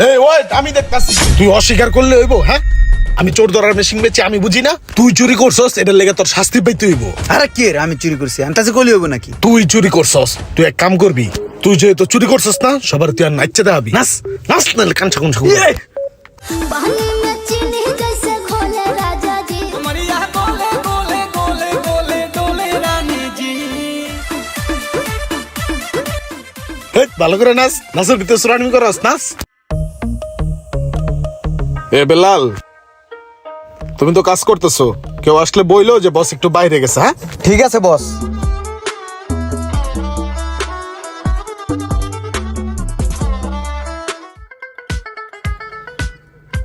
এই ওয়েট, আমি দেখতাছি। তুই অস্বীকার করলে হইব? হ্যাঁ, আমি চোর ধরার মেশিন বেচি, আমি বুঝি না? তুই চুরি করছস, এটার লেগে তোর শাস্তি পাইতে হইব। আরে কে রে আমি চুরি করছি? আমি তাছে কলি হইব নাকি? তুই চুরি করছস, তুই এক কাম করবি। তুই যেহেতু চুরি করছস না, সবার তুই আর নাচতে দেখাবি। নাচ নাচ, নাহলে কাঞ্চা কুঞ্চা पानी में चीनी जैसे घोले राजा जी। मरिया गोले गोले गोले गोले डोले रानी जी। ভালো করে নাচ, নাচের ভিতরে সুরানি করস, নাচ। এ বেলাল, তুমি তো কাজ করতেছো, কেউ আসলে বইলো যে বস একটু বাইরে গেছে। হ্যাঁ, ঠিক আছে বস।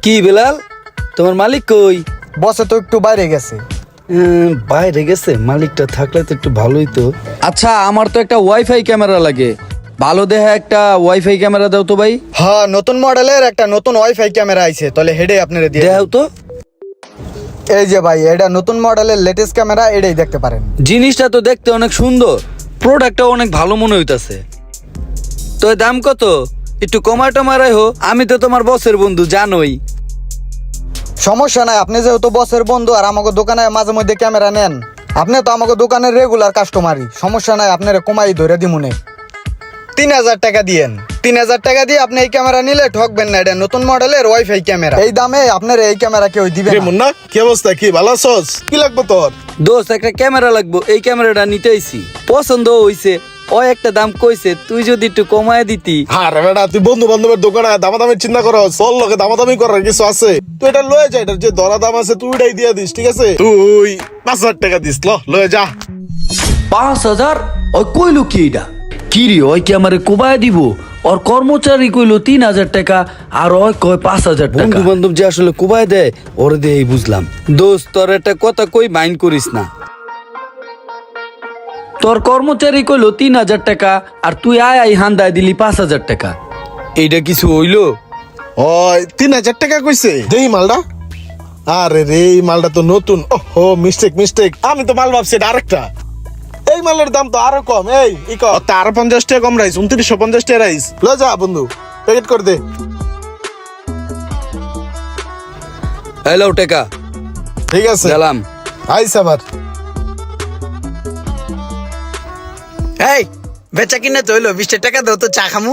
কি বেলাল, তোমার মালিক কই? বসে তো একটু বাইরে গেছে। বাইরে গেছে? মালিকটা থাকলে তো একটু ভালোই তো। আচ্ছা, আমার তো একটা ওয়াইফাই ক্যামেরা লাগে, ভালো দেখা একটা ওয়াইফাই ক্যামেরা দাও তো ভাই। হ্যাঁ, নতুন মডেলের একটা নতুন ওয়াইফাই ক্যামেরা আইছে, তাহলে হেডে আপনারা দিয়ে দেখাও তো। এই যে ভাই, এটা নতুন মডেলের লেটেস্ট ক্যামেরা, এটাই দেখতে পারেন। জিনিসটা তো দেখতে অনেক সুন্দর, প্রোডাক্টটা অনেক ভালো মনে হইতাছে। তো এর দাম কত? একটু কমায় টমায় হো, আমি তো তোমার বসের বন্ধু জানোই। সমস্যা নাই, আপনি যেহেতু বসের বন্ধু আর আমাকে দোকানে মাঝে মধ্যে ক্যামেরা নেন, আপনি তো আমাকে দোকানের রেগুলার কাস্টমারই। সমস্যা নাই, আপনারা কমাই ধরে দিমুনে। 3000 টাকা দিয়েন। 3000 টাকা দিয়ে আপনি এই ক্যামেরা নিলে ঠকবেন না। এটা নতুন মডেলের ওয়াইফাই ক্যামেরা, এই দামে আপনার এই ক্যামেরা কেউ দিবে রে না। মুন্না, কি অবস্থা? কি ভালো আছস? কি লাগবে তোর? দোস্ত, একটা ক্যামেরা লাগবো, এই ক্যামেরাটা নিতে আইছি, পছন্দ হইছে। ও একটা দাম কইছে, তুই যদি একটু কমায় দিতি। আরে বেটা, তুই বন্ধু বান্ধবের দোকানে দামাদামি চিন্তা করস, তোর লোকে দামাদামি করার কিছু আছে? তুই এটা লয়ে যা, এটার যে দরা দাম আছে তুই এটাই দিয়ে দিস, ঠিক আছে? তুই 5000 টাকা দিস, লয়ে যা। 5000? ওই কইলো কি এটা? কি রে, ওই কি আমারে কোবায় দিব? ওর কর্মচারী কইলো 3000 টাকা, আর ওই কয় 5000 টাকা। বন্ধু বান্ধব যে আসলে কোবায় দেয়, ওরে দিয়ে বুঝলাম। দোস্ত, তোর একটা কথা কই, মাইন্ড করিস না। তোর কর্মচারী কইলো 3000 টাকা, আর তুই আই হান্দায় দিলি 5000 টাকা। এইটা কিছু হইলো? ওই 3000 টাকা কইছে, দেই মালটা। আরে রে, এই মালটা তো নতুন। ওহো, মিস্টেক। আমি তো মাল ভাবছি এটা আরেকটা। এই মালের দাম তো আরো কম। এই আরো 50 টাকা কম রাইস, 2950 টাকা রাইস। লয়ে যা বন্ধু, প্যাকেট করে দে। হ্যালো টাকা, ঠিক আছে, গেলাম। আইস আবার। এই বেচা কিনে তো হইলো, 20 টাকা দাও তো, চা খামু।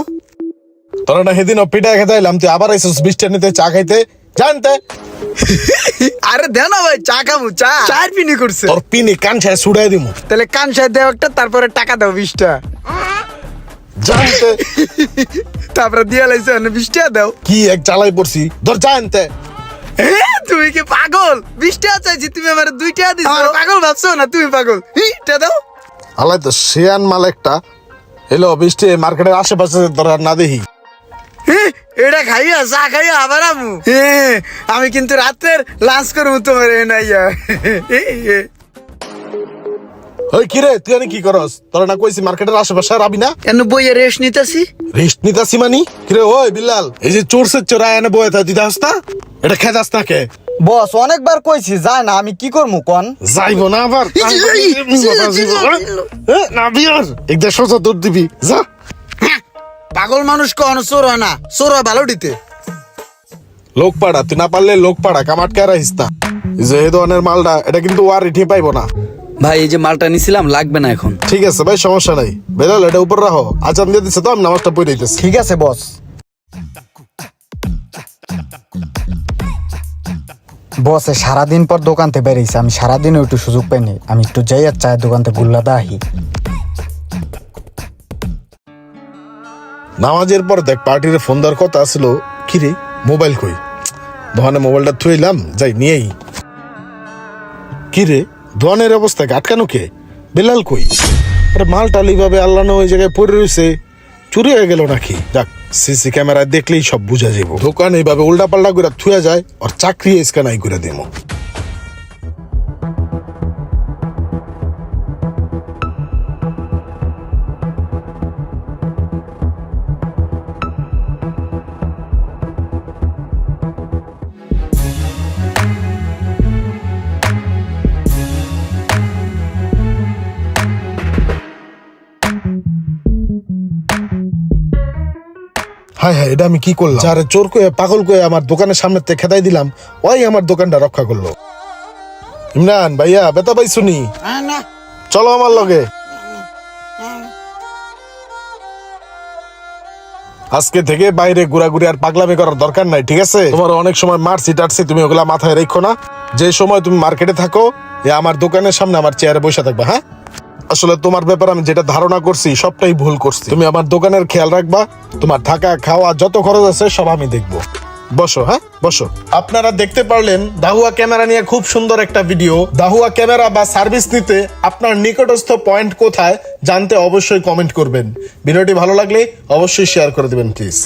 তোরা না সেদিন পিঠা খেতে এলাম, তুই আবার আইসস 20 টাকা নিতে, চা খাইতে জানতে। আরে দেও না ভাই, চা খামু। চার পিনি করছে। তোর পিনি কান ছায় ছুড়াই দিমু তাহলে কান সাহেব দেও একটা, তারপরে টাকা দাও 20 টাকা। জানতে। তারপরে দিয়ে লাইছে 20 টাকা দাও। কি এক চালাই পড়ছি, ধর জানতে। তুমি কি পাগল? 20 টাকা চাইছি, তুমি আমার 2 টাকা দিছো। পাগল ভাবছো না তুমি? পাগল। টা দাও। আলাই তো শেয়ান মাল একটা। এলো 20 টাকা মার্কেটের আশেপাশে ধর আর না দেখি। এটা খাইয়া চা খাইয়া আবার আমু। আমি কিন্তু রাতের লাঞ্চ করবো তোমার নাইয়া। ওই কি রে, তুই আনি কি করস? তোরা না কইছি মার্কেটের আশেপাশে রাবি না। কেন বইয়ে রেস্ট নিতেছি? রেস্ট নিতাছি মানি? কিরে ওই বিল্লাল, এই যে চোরসের চোরা এনে বয়ে থা দিতে হাস না, এটা খেদাস না কে? বস অনেকবার কইছি যায় না, আমি কি করবো কন? যাইবো না আবার না বিয়ার একদম সোজা দৌড় দিবি, যা। পাগল মানুষ কখনো চোর হয় না, চোর হয় ভালো দিতে। লোক পাড়া, তুই না পারলে লোক পাড়া, কামাট কে রাখিস না। এই যে এই ধরনের মালটা, এটা কিন্তু ওয়ার রিঠে পাইবো না। ভাই, এই যে মালটা নিছিলাম, লাগবে না এখন। ঠিক আছে ভাই, সমস্যা নাই। বেলাল, এটা উপর রাখো, আজান দিয়ে দিচ্ছে তো, আমি নামাজটা পড়ে দিতেছি। ঠিক আছে বস। বসে সারাদিন পর দোকানতে বেরিয়েছে, আমি সারাদিনও একটু সুযোগ পাইনি। আমি একটু যাই আর চায়ের দোকানতে গুল্লা দাহি। নামাজের পর দেখ পার্টির ফোন দেওয়ার কথা আসলো। কি রে, মোবাইল কই? দোকানে মোবাইলটা থুইলাম, যাই নিয়েই। কি রে, দোকানের অবস্থা আটকানো কে? বেলাল কই? আরে মালটাল এইভাবে আল্লাহ না ওই জায়গায় পড়ে রয়েছে, চুরি হয়ে গেল নাকি? যাক, সিসি ক্যামেরায় দেখলেই সব বুঝা যাব। দোকান এইভাবে উল্টা পাল্টা করে থুয়া যায়, আর চাকরি স্ক্যানাই করে দেবো। হায় হায়, এটা আমি কি করলাম? যারে চোর কয়ে পাগল কয়ে আমার দোকানের সামনে থেকে খেদাই দিলাম, ওই আমার দোকানটা রক্ষা করলো। ইমরান ভাইয়া, বেতা পাই শুনি, চলো আমার লগে। আজকে থেকে বাইরে ঘোরাঘুরি আর পাগলামি করার দরকার নাই, ঠিক আছে? তোমার অনেক সময় মারছি টারছি, তুমি ওগুলা মাথায় রেখো না। যে সময় তুমি মার্কেটে থাকো, আমার দোকানের সামনে আমার চেয়ারে বসে থাকবা। হ্যাঁ, আসলে তোমার ব্যাপারে আমি যেটা ধারণা করছি সবটাই ভুল করছি। তুমি আমার দোকানের খেয়াল রাখবা, তোমার থাকা খাওয়া যত খরচ আছে সব আমি দেখবো। বসো, হ্যাঁ বসো। আপনারা দেখতে পারলেন দাহুয়া ক্যামেরা নিয়ে খুব সুন্দর একটা ভিডিও। দাহুয়া ক্যামেরা বা সার্ভিস নিতে আপনার নিকটস্থ পয়েন্ট কোথায় জানতে অবশ্যই কমেন্ট করবেন। ভিডিওটি ভালো লাগলে অবশ্যই শেয়ার করে দিবেন প্লিজ।